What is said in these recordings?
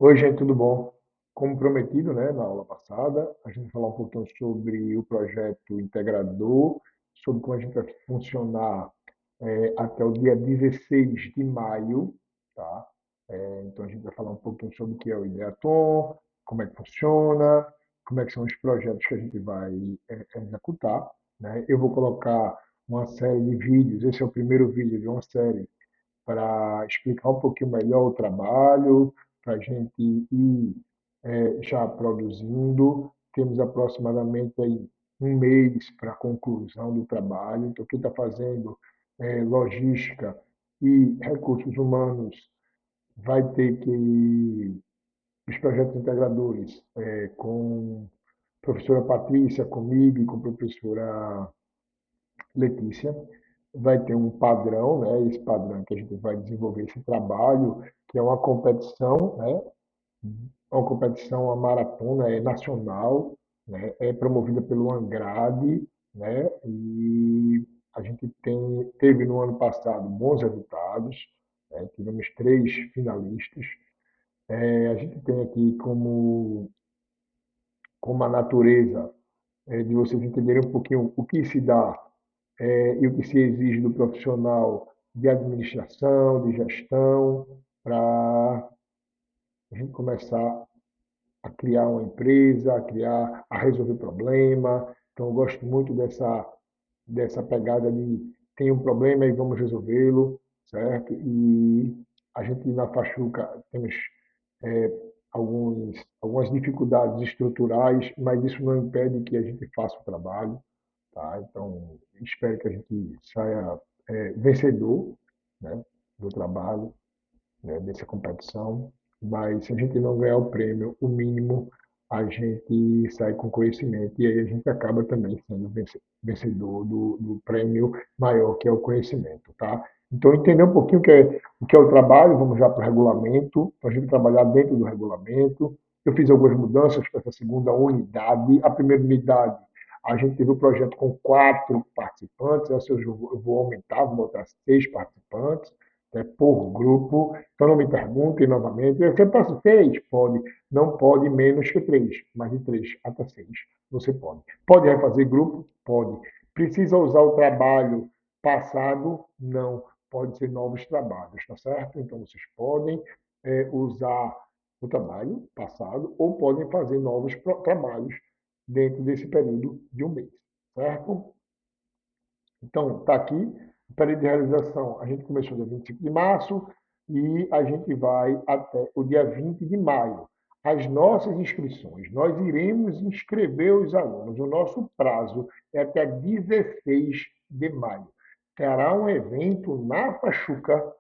Oi, gente, tudo bom? Como prometido, né, na aula passada, a gente vai falar um pouquinho sobre o projeto integrador, sobre como a gente vai funcionar até o dia 16 de maio, tá? Então, a gente vai falar um pouquinho sobre o que é o Ideatom, como é que funciona, como é que são os projetos que a gente vai executar, né? Eu vou colocar uma série de vídeos, esse é o primeiro vídeo de uma série para explicar um pouquinho melhor o trabalho, para a gente ir já produzindo. Temos aproximadamente aí um mês para a conclusão do trabalho. Então, quem está fazendo logística e recursos humanos vai ter que os projetos integradores com a professora Patrícia, comigo e com a professora Letícia, vai ter um padrão, né? Esse padrão que a gente vai desenvolver esse trabalho, que é uma competição, né? Uma competição, uma maratona nacional, né? É promovida pelo Angrade, né? E a gente teve no ano passado bons resultados, né? Tivemos três finalistas. A gente tem aqui como a natureza de vocês entenderem um pouquinho o que se dá e o que se exige do profissional de administração, de gestão, para a gente começar a criar uma empresa, a resolver problema. Então, eu gosto muito dessa pegada de tem um problema e vamos resolvê-lo, certo? E a gente na Fachuca temos é, algumas dificuldades estruturais, mas isso não impede que a gente faça o trabalho. Tá? Então, espero que a gente saia vencedor, né, do trabalho, né, dessa competição. Mas se a gente não ganhar o prêmio, o mínimo, a gente sai com conhecimento e aí a gente acaba também sendo vencedor do prêmio maior, que é o conhecimento. Tá? Então, entender um pouquinho o que é o trabalho, vamos já para o regulamento, para a gente trabalhar dentro do regulamento. Eu fiz algumas mudanças para essa segunda unidade. A primeira unidade a gente teve o projeto com 4 participantes, ou seja, eu vou aumentar, vou botar 6 participantes, né, por grupo. Então não me perguntem novamente, você passa 6? Pode. Não pode menos que 3, mas de 3 até 6 você pode. Pode refazer grupo? Pode. Precisa usar o trabalho passado? Não. Pode ser novos trabalhos, tá certo? Então vocês podem usar o trabalho passado ou podem fazer novos trabalhos dentro desse período de um mês, certo? Então, está aqui, o período de realização, a gente começou dia 25 de março e a gente vai até o dia 20 de maio. As nossas inscrições, nós iremos inscrever os alunos, o nosso prazo é até 16 de maio. Terá um evento na Pachuca,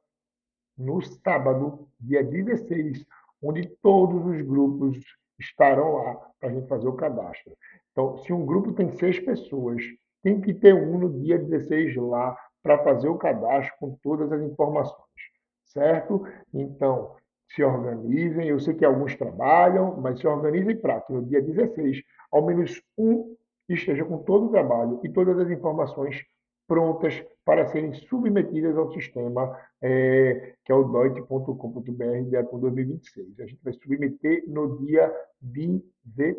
no sábado, dia 16, onde todos os grupos estarão lá para a gente fazer o cadastro. Então, se um grupo tem 6 pessoas, tem que ter um no dia 16 lá para fazer o cadastro com todas as informações, certo? Então, se organizem. Eu sei que alguns trabalham, mas se organizem para que no dia 16, ao menos um esteja com todo o trabalho e todas as informações prontas para serem submetidas ao sistema que é o doit.com.br de atum 2026. A gente vai submeter no dia 16,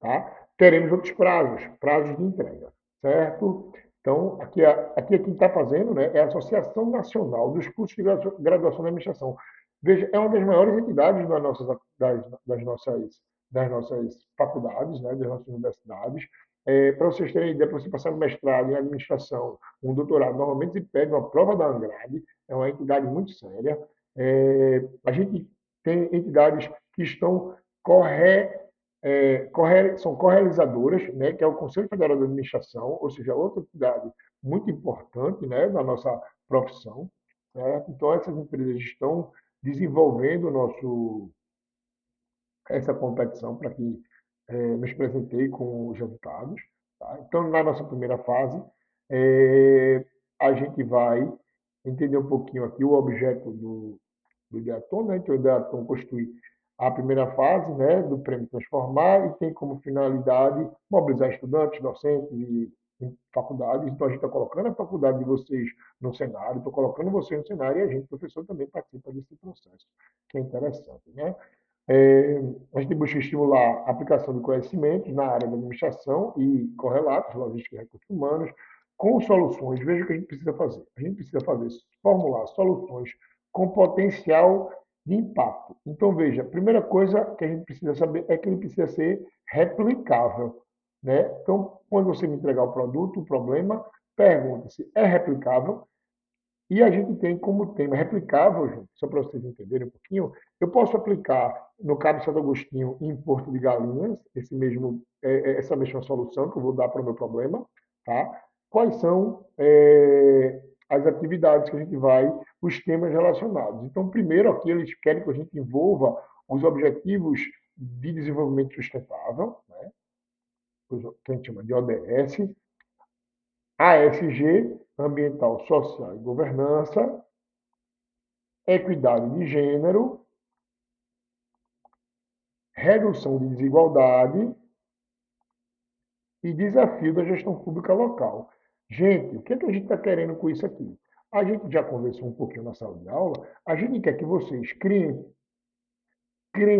tá? Teremos outros prazos de entrega, certo? Então, aqui quem está fazendo, né, é a Associação Nacional dos Cursos de Graduação da Administração. Veja, é uma das maiores entidades das nossas faculdades, né, das nossas universidades. Para vocês terem ideia, para você passar no mestrado em administração, um doutorado, normalmente se pede uma prova da Angrade, é uma entidade muito séria. A gente tem entidades que estão são correalizadoras, né, que é o Conselho Federal de Administração, ou seja, outra entidade muito importante, né, da nossa profissão. Certo? Então, essas empresas estão desenvolvendo essa competição para que nos presentei com os resultados. Tá? Então, na nossa primeira fase, a gente vai entender um pouquinho aqui o objeto do Ideatom, né? Então, o Ideatom constitui a primeira fase, né, do Prêmio Transformar e tem como finalidade mobilizar estudantes, docentes e faculdades. Então, a gente está colocando a faculdade de vocês no cenário, estou colocando vocês no cenário e a gente, professor, também participa desse processo. que é interessante, né? É, a gente busca estimular a aplicação de conhecimentos na área da administração e correlatos, logística e recursos humanos, com soluções. Veja o que a gente precisa fazer. A gente precisa fazer, formular soluções com potencial de impacto. Então, veja, a primeira coisa que a gente precisa saber é que ele precisa ser replicável, né? Então, quando você me entregar o produto, o problema, pergunta-se, é replicável? E a gente tem como tema replicável, gente, só para vocês entenderem um pouquinho, eu posso aplicar no Cabo Santo Agostinho em Porto de Galinhas, essa mesma solução que eu vou dar para o meu problema, tá? Quais são as atividades que a gente vai, os temas relacionados. Então, primeiro aqui eles querem que a gente envolva os objetivos de desenvolvimento sustentável, né? Que a gente chama de ODS, ASG, ambiental, social e governança, equidade de gênero, redução de desigualdade e desafio da gestão pública local. Gente, o que, é que a gente está querendo com isso aqui? A gente já conversou um pouquinho na sala de aula, a gente quer que vocês criem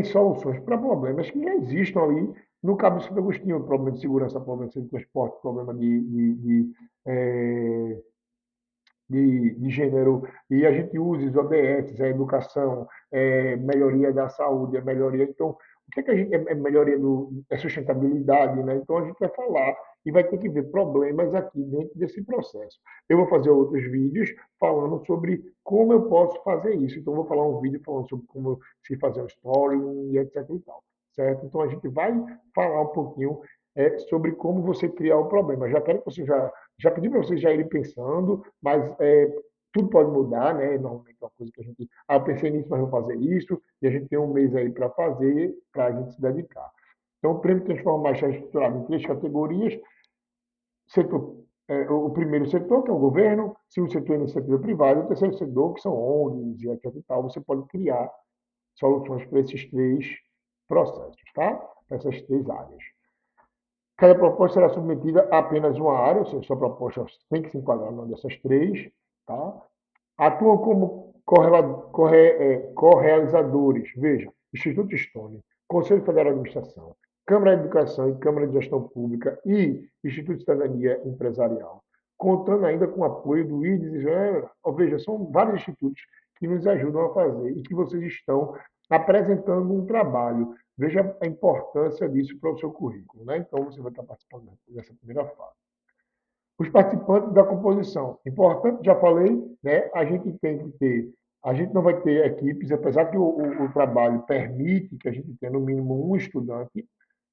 soluções para problemas que já existam ali no Cabo de Santo Agostinho, problema de segurança, problema de transporte, problema de gênero, e a gente usa os ODS, a educação, melhoria da saúde, a melhoria. Então, o que é que a gente. Melhoria da sustentabilidade, né? Então, a gente vai falar e vai ter que ver problemas aqui dentro desse processo. Eu vou fazer outros vídeos falando sobre como eu posso fazer isso. Então, eu vou falar um vídeo falando sobre como se fazer um story e etc e tal, certo? Então, a gente vai falar um pouquinho sobre como você criar o problema. Já quero que você já pedi para vocês já irem pensando, mas tudo pode mudar, né? Normalmente é uma coisa que a gente. Ah, eu pensei nisso, mas vou fazer isso, e a gente tem um mês aí para fazer, para a gente se dedicar. Então, o prêmio Transformar está estruturado em três categorias. Setor, o primeiro setor, que é o governo, o segundo setor é a iniciativa privada, e o terceiro setor, que são ONGs e etc. E tal. Você pode criar soluções para esses três processos, tá? Para essas três áreas. Cada proposta será submetida a apenas uma área, ou seja, sua proposta tem que se enquadrar numa dessas três. Tá? Atuam como correalizadores, veja, Instituto Stone, Conselho Federal de Administração, Câmara de Educação e Câmara de Gestão Pública e Instituto de Cidadania Empresarial, contando ainda com o apoio do IDES, ou veja, são vários institutos que nos ajudam a fazer e que vocês estão apresentando um trabalho. Veja a importância disso para o seu currículo. Né? Então, você vai estar participando dessa primeira fase. Os participantes da composição. Importante, já falei, né? A gente tem que ter, a gente não vai ter equipes, apesar que o trabalho permite que a gente tenha no mínimo um estudante,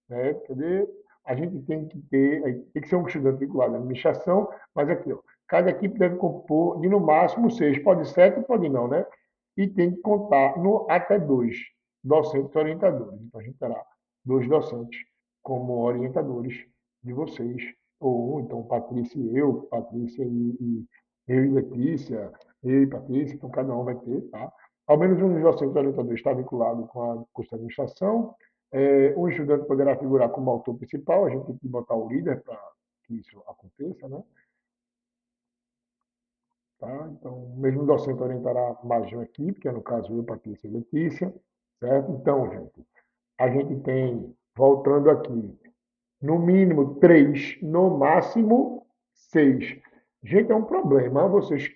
né? Quer dizer, a gente tem que ser um estudante vinculado à administração, mas aqui, ó, cada equipe deve compor de no máximo seis, pode sete, pode não, né? E tem que contar no, até dois docentes orientadores. Então, a gente terá dois docentes como orientadores de vocês, ou então Patrícia e eu, Patrícia e eu e Letícia, eu e Patrícia, então cada um vai ter, tá? Ao menos um dos docentes orientadores está vinculado com a curso de administração, um estudante poderá figurar como autor principal, a gente tem que botar o líder para que isso aconteça, né? Tá? Então, mesmo o docente orientará mais de uma equipe, que é no caso eu, Patrícia e Letícia, certo? Então, gente, a gente tem, voltando aqui, no mínimo três, no máximo seis. Gente, é um problema. Vocês,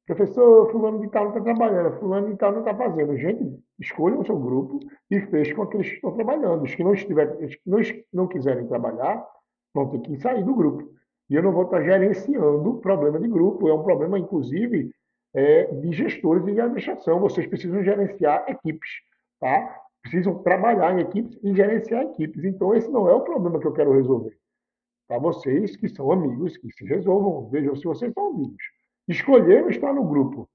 professor, fulano de tal não está trabalhando, fulano de tal não está fazendo. Gente, escolham o seu grupo e feche com aqueles que estão trabalhando. Os que não, os que não quiserem trabalhar vão ter que sair do grupo. E eu não vou estar gerenciando o problema de grupo. É um problema, inclusive, de gestores e de administração. Vocês precisam gerenciar equipes, tá? Precisam trabalhar em equipes e gerenciar equipes. Então, esse não é o problema que eu quero resolver. Para vocês que são amigos, que se resolvam, vejam se vocês são amigos. Escolheram estar no grupo.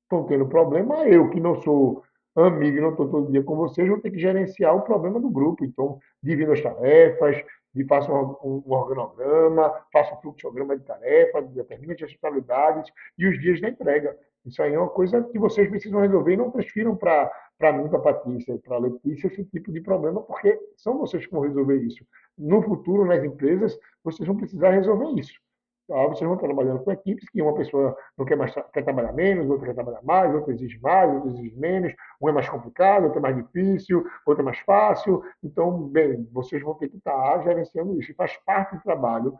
Estão tendo problema, eu que não sou amigo e não estou todo dia com vocês, vou ter que gerenciar o problema do grupo. Então, divido as tarefas, faço um organograma, faço um fluxograma de tarefas, determino as responsabilidades e os dias da entrega. Isso aí é uma coisa que vocês precisam resolver e não transfiram para mim, para a Patrícia e para a Letícia esse tipo de problema, porque são vocês que vão resolver isso. No futuro, nas empresas, vocês vão precisar resolver isso. Vocês vão trabalhando com equipes que uma pessoa não quer mais quer trabalhar menos, outra quer trabalhar mais, outra exige menos, um é mais complicado, outro é mais difícil, outro é mais fácil. Então, bem, vocês vão ter que estar gerenciando isso. E faz parte do trabalho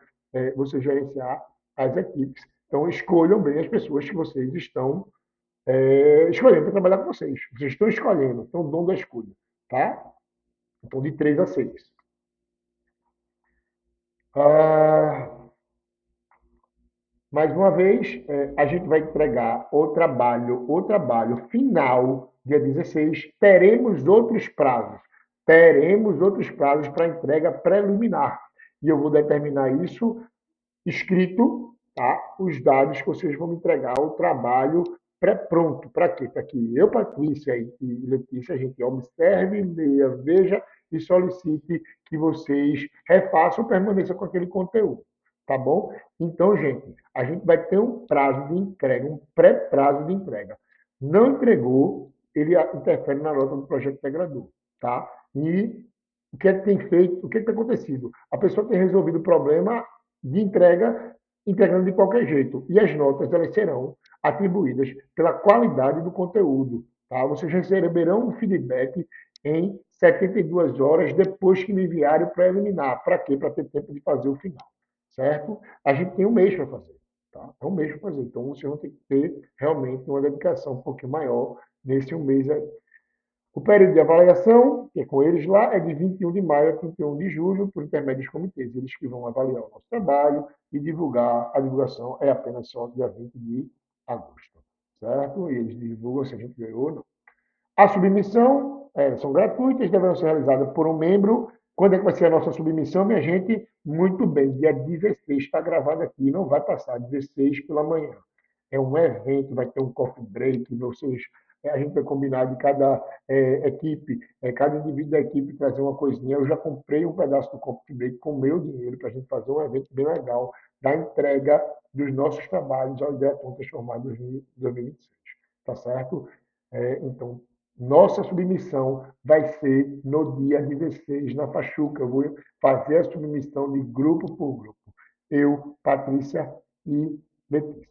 você gerenciar as equipes. Então, escolham bem as pessoas que vocês estão escolhendo para trabalhar com vocês. Vocês estão escolhendo, estão dando a escolha. Tá? Então, de 3 a 6. Ah, mais uma vez, a gente vai entregar o trabalho final, dia 16. Teremos outros prazos para entrega preliminar. E eu vou determinar isso escrito, tá? Os dados que vocês vão me entregar, o trabalho pré-pronto. Para quê? Para que eu, Patrícia e Letícia, a gente observe, leia, veja e solicite que vocês refaçam ou permaneçam com aquele conteúdo. Tá bom? Então, gente, a gente vai ter um prazo de entrega, um pré-prazo de entrega. Não entregou, ele interfere na nota do projeto integrador. Tá? E o que é que tem feito, o que é que tem acontecido? A pessoa tem resolvido o problema de entrega, entregando de qualquer jeito. E as notas elas serão atribuídas pela qualidade do conteúdo. Tá? Vocês receberão um feedback em 72 horas depois que me enviarem o preliminar. Para quê? Para ter tempo de fazer o final. Certo? A gente tem um mês para fazer. Tá? É um mês para fazer. Então, vocês vão ter que ter realmente uma dedicação um pouquinho maior nesse um mês aí. O período de avaliação, que é com eles lá, é de 21 de maio a 31 de julho, por intermédio dos comitês. Eles que vão avaliar o nosso trabalho e divulgar. A divulgação é apenas só dia 20 de agosto. Certo? E eles divulgam se a gente ganhou ou não. A submissão são gratuitas, deverão ser realizadas por um membro. Quando é que vai ser a nossa submissão, minha gente? Muito bem, dia 16, está gravado aqui, não vai passar, 16 pela manhã. É um evento, vai ter um coffee break, vocês, a gente vai combinar de cada equipe, cada indivíduo da equipe trazer uma coisinha. Eu já comprei um pedaço do coffee break com o meu dinheiro para a gente fazer um evento bem legal da entrega dos nossos trabalhos ao Ideaton Transformado 2026. Tá certo? Então, nossa submissão vai ser no dia 16, na Pachuca. Eu vou fazer a submissão de grupo por grupo. Eu, Patrícia e Letícia.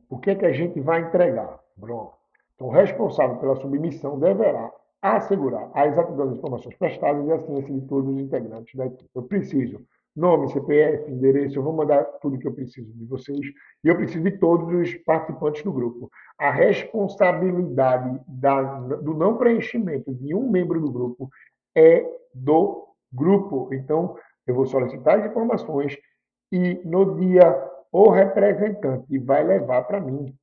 O que é que a gente vai entregar? Pronto. Então, o responsável pela submissão deverá assegurar a exatidão das informações prestadas e a ciência de todos os integrantes da equipe. Eu preciso nome, CPF, endereço, eu vou mandar tudo que eu preciso de vocês e eu preciso de todos os participantes do grupo. A responsabilidade do não preenchimento de um membro do grupo é do grupo. Então, eu vou solicitar as informações e no dia o representante vai levar para mim,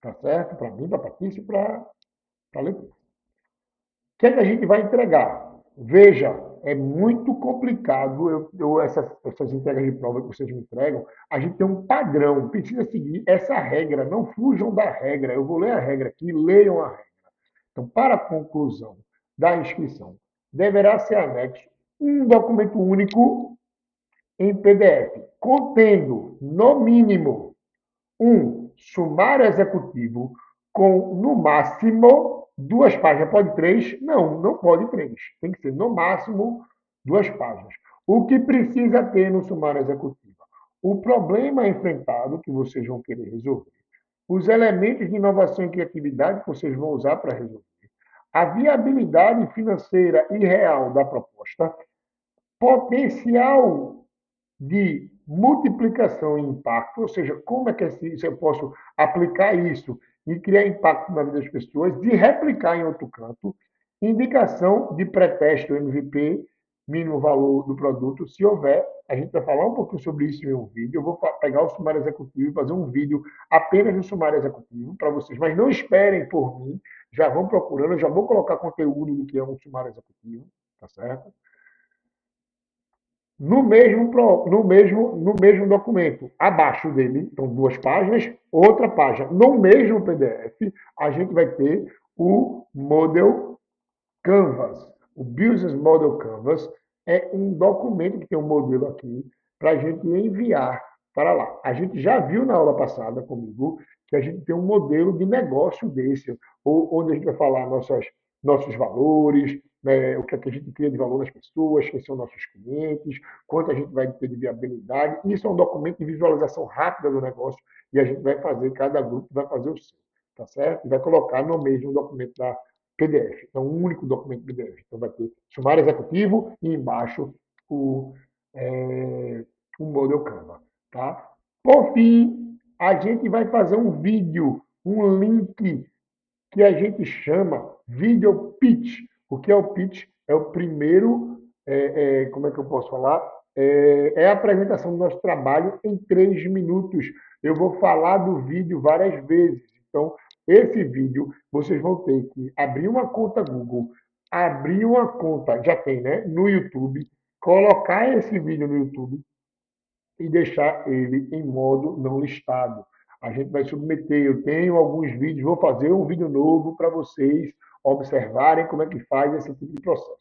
tá certo? Para mim, para a Patrícia e para a Letícia. O que é que a gente vai entregar? Veja, é muito complicado essas entregas de prova que vocês me entregam. A gente tem um padrão, precisa seguir essa regra. Não fujam da regra. Eu vou ler a regra aqui, leiam a regra. Então, para a conclusão da inscrição, deverá ser anexo um documento único em PDF, contendo, no mínimo, um sumário executivo com, no máximo, 2 páginas. Pode 3? Não, não pode 3. Tem que ser, no máximo, 2 páginas. O que precisa ter no sumário executivo? O problema enfrentado que vocês vão querer resolver. Os elementos de inovação e criatividade que vocês vão usar para resolver. A viabilidade financeira e real da proposta. Potencial de multiplicação e impacto, ou seja, como é que eu posso aplicar isso e criar impacto na vida das pessoas, de replicar em outro canto, indicação de pré-teste do MVP, mínimo valor do produto, se houver, a gente vai falar um pouquinho sobre isso em um vídeo, eu vou pegar o sumário executivo e fazer um vídeo apenas do sumário executivo para vocês, mas não esperem por mim, já vão procurando, eu já vou colocar conteúdo do que é um sumário executivo, tá certo? No mesmo documento, abaixo dele, então 2 páginas, outra página. No mesmo PDF, a gente vai ter o Model Canvas. O Business Model Canvas é um documento que tem um modelo aqui para a gente enviar para lá. A gente já viu na aula passada comigo que a gente tem um modelo de negócio desse, onde a gente vai falar nossas nossos valores, né, o que é que a gente cria de valor nas pessoas, quem são nossos clientes, quanto a gente vai ter de viabilidade. Isso é um documento de visualização rápida do negócio e a gente vai fazer, cada grupo vai fazer o seu, tá certo? E vai colocar no mesmo documento da PDF. Então, um único documento PDF. Então, vai ter sumário executivo e embaixo o, é, o Model Canva, tá? Por fim, a gente vai fazer um vídeo, um link que a gente chama Video Pitch. O que é o pitch? É o primeiro, como é que eu posso falar? É a apresentação do nosso trabalho em 3 minutos. Eu vou falar do vídeo várias vezes. Então, esse vídeo, vocês vão ter que abrir uma conta Google, abrir uma conta, já tem, né? No YouTube, colocar esse vídeo no YouTube, e deixar ele em modo não listado. A gente vai submeter, eu tenho alguns vídeos, vou fazer um vídeo novo para vocês observarem como é que faz esse tipo de processo.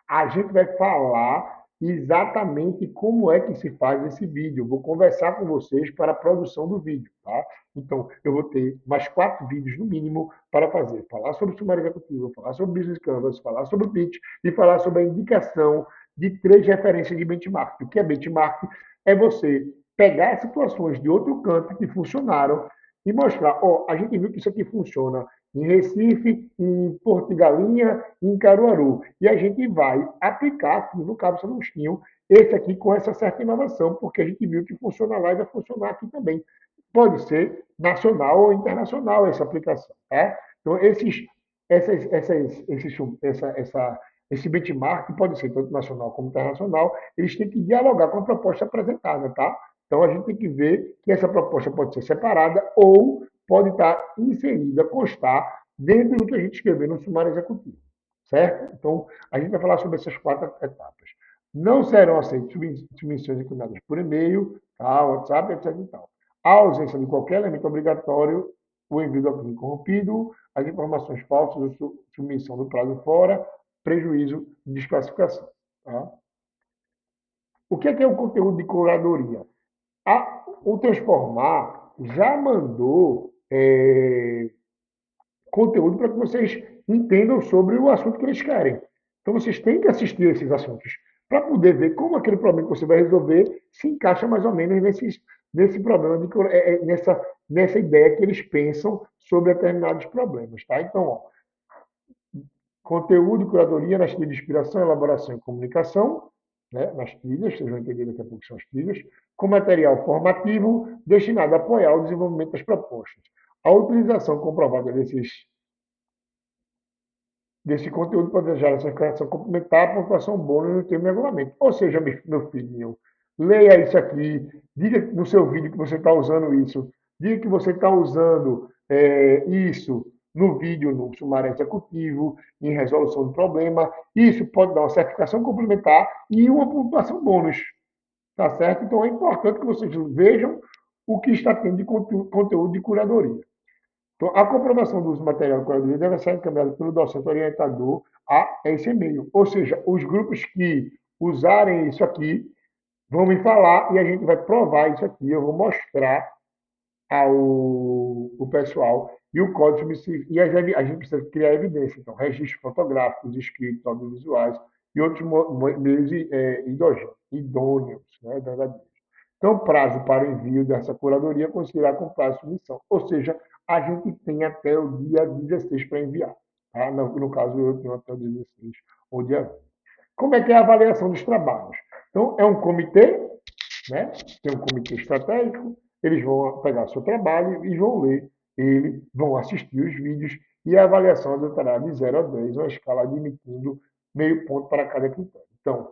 A gente vai falar exatamente como é que se faz esse vídeo. Vou conversar com vocês para a produção do vídeo, tá? Então, eu vou ter mais 4 vídeos no mínimo para fazer. Falar sobre o sumário executivo, falar sobre Business Canvas, falar sobre o pitch e falar sobre a indicação de 3 referências de benchmark. O que é benchmark? É você pegar situações de outro canto que funcionaram e mostrar, ó, a gente viu que isso aqui funciona em Recife, em Porto de Galinha, em Caruaru. E a gente vai aplicar aqui no Cabo São Agostinho esse aqui com essa certa inovação, porque a gente viu que funciona lá e vai funcionar aqui também. Pode ser nacional ou internacional essa aplicação. Tá? Então, esse benchmark pode ser tanto nacional como internacional, eles têm que dialogar com a proposta apresentada, tá? Então, a gente tem que ver que essa proposta pode ser separada ou pode estar inserida, constar dentro do que a gente escrever no sumário executivo, certo? Então, a gente vai falar sobre essas 4 etapas. Não serão aceitas submissões encaminhadas por e-mail, tá? WhatsApp, etc. E tal. A ausência de qualquer elemento obrigatório, o envio do documento corrompido, as informações falsas, submissão do prazo fora, prejuízo de desclassificação. Tá? O que é o conteúdo de curadoria? O Transformar já mandou conteúdo para que vocês entendam sobre o assunto que eles querem. Então, vocês têm que assistir esses assuntos para poder ver como aquele problema que você vai resolver se encaixa mais ou menos nesse problema, nessa ideia que eles pensam sobre determinados problemas. Tá? Então, ó, conteúdo e curadoria nas trilhas de inspiração, elaboração e comunicação, né, nas trilhas, vocês vão entender daqui a pouco que são as trilhas, com material formativo destinado a apoiar o desenvolvimento das propostas. A utilização comprovada desse conteúdo pode gerar essa correção complementar, a pontuação bônus no termo de regulamento. Ou seja, meu filhinho, leia isso aqui, diga no seu vídeo que você está usando isso, diga que você está usando isso no vídeo, no sumário executivo, em resolução do problema. Isso pode dar uma certificação complementar e uma pontuação bônus. Tá certo? Então é importante que vocês vejam o que está tendo de conteúdo de curadoria. Então, a comprovação do uso material de curadoria deve ser encaminhada pelo docente orientador a esse e-mail. Ou seja, os grupos que usarem isso aqui vão me falar e a gente vai provar isso aqui. Eu vou mostrar ao pessoal e o código e a gente precisa criar evidência. Então, registros fotográficos, escritos, audiovisuais e outros meios idôneos, né, verdadeiros. Então, prazo para o envio dessa curadoria coincidirá com o prazo de submissão. Ou seja, a gente tem até o dia 16 para enviar. Tá? No caso, eu tenho até o dia 16 ou dia 20. Como é que é a avaliação dos trabalhos? Então, é um comitê, né? Tem um comitê estratégico, eles vão pegar seu trabalho e vão ler ele, vão assistir os vídeos e a avaliação adotará de 0 a 10, uma escala admitindo meio ponto para cada critério. Então,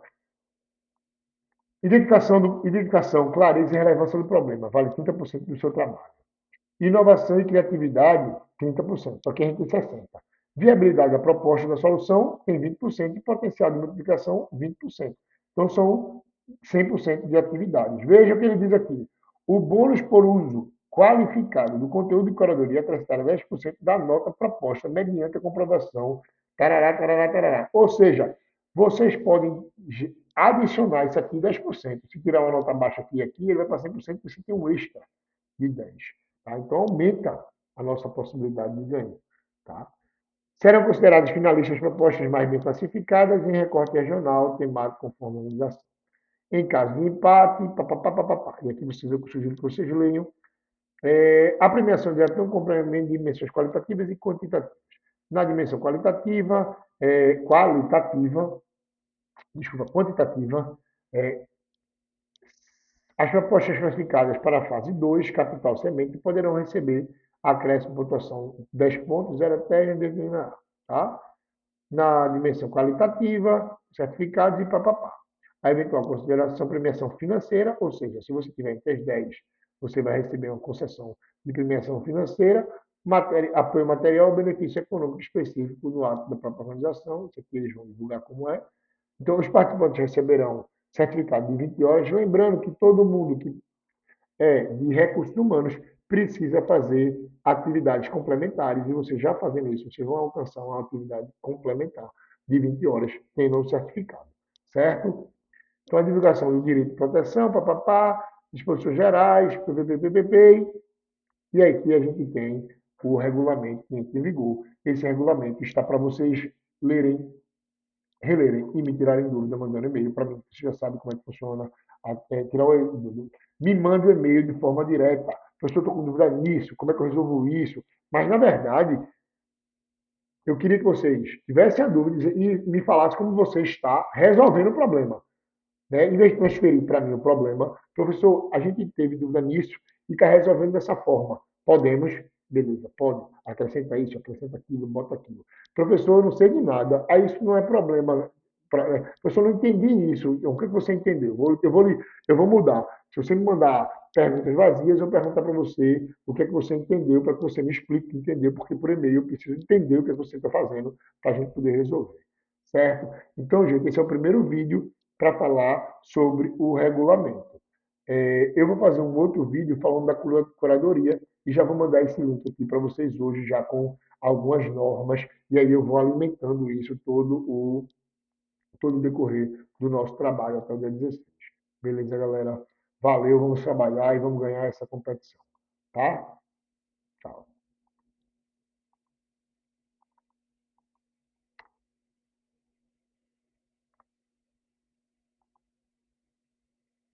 identificação, clareza e relevância do problema, vale 30% do seu trabalho. Inovação e criatividade, 30%, só que a gente tem 60%. Viabilidade da proposta da solução tem 20% e potencial de multiplicação, 20%. Então, são 100% de atividades. Veja o que ele diz aqui. O bônus por uso qualificado do conteúdo de curadoria acrescentará 10% da nota proposta mediante a comprovação. Tarará, tarará, tarará. Ou seja, vocês podem adicionar isso aqui 10%. Se tirar uma nota baixa aqui e aqui, ele vai para 100% e você tem um extra de 10%. Tá? Então, aumenta a nossa possibilidade de ganho. Tá? Serão consideradas finalistas propostas mais bem classificadas em recorte regional, temático, conforme a organização. Em caso de empate, papapá, papapá. E aqui vocês, eu sugiro que vocês leiam. A premiação de ator compreende dimensões qualitativas e quantitativas. Na dimensão qualitativa, desculpa, quantitativa, é, as propostas classificadas para a fase 2, capital semente, poderão receber acréscimo de pontuação 10 pontos, 0 até determinar. Tá? Na dimensão qualitativa, certificados e papapá. A eventual consideração premiação financeira, ou seja, se você tiver entre as 10, você vai receber uma concessão de premiação financeira, apoio material ou benefício econômico específico no ato da própria organização. Isso aqui eles vão divulgar como é. Então, os participantes receberão certificado de 20 horas, lembrando que todo mundo que de recursos humanos precisa fazer atividades complementares, e você já fazendo isso, vocês vão alcançar uma atividade complementar de 20 horas, tendo o certificado, certo? Então, a divulgação do direito de proteção, papapá, disposições gerais, ppp, e aqui a gente tem o regulamento que entra em vigor. Esse regulamento está para vocês lerem, relerem e me tirarem dúvida mandando e-mail para mim. Você já sabe como é que funciona. Tirar me mande o e-mail de forma direta. Professor, estou com dúvida nisso, como é que eu resolvo isso? Mas, na verdade, eu queria que vocês tivessem a dúvida e me falassem como você está resolvendo o problema. Né? Em vez de transferir para mim o problema, professor, a gente teve dúvida nisso e está resolvendo dessa forma. Podemos, beleza, pode, acrescenta isso, acrescenta aquilo, bota aquilo. Professor, eu não sei de nada, aí isso não é problema. Professor, eu não entendi isso, então, o que você entendeu? Eu vou mudar. Se você me mandar perguntas vazias, eu perguntar para você o que é que você entendeu, para que você me explique o que entendeu, porque por e-mail eu preciso entender o que é que você está fazendo para a gente poder resolver. Certo? Então, gente, esse é o primeiro vídeo para falar sobre o regulamento. Eu vou fazer um outro vídeo falando da curadoria e já vou mandar esse link aqui para vocês hoje, já com algumas normas, e aí eu vou alimentando isso todo o decorrer do nosso trabalho até o dia 16. Beleza, galera? Valeu, vamos trabalhar e vamos ganhar essa competição. Tá? Tchau.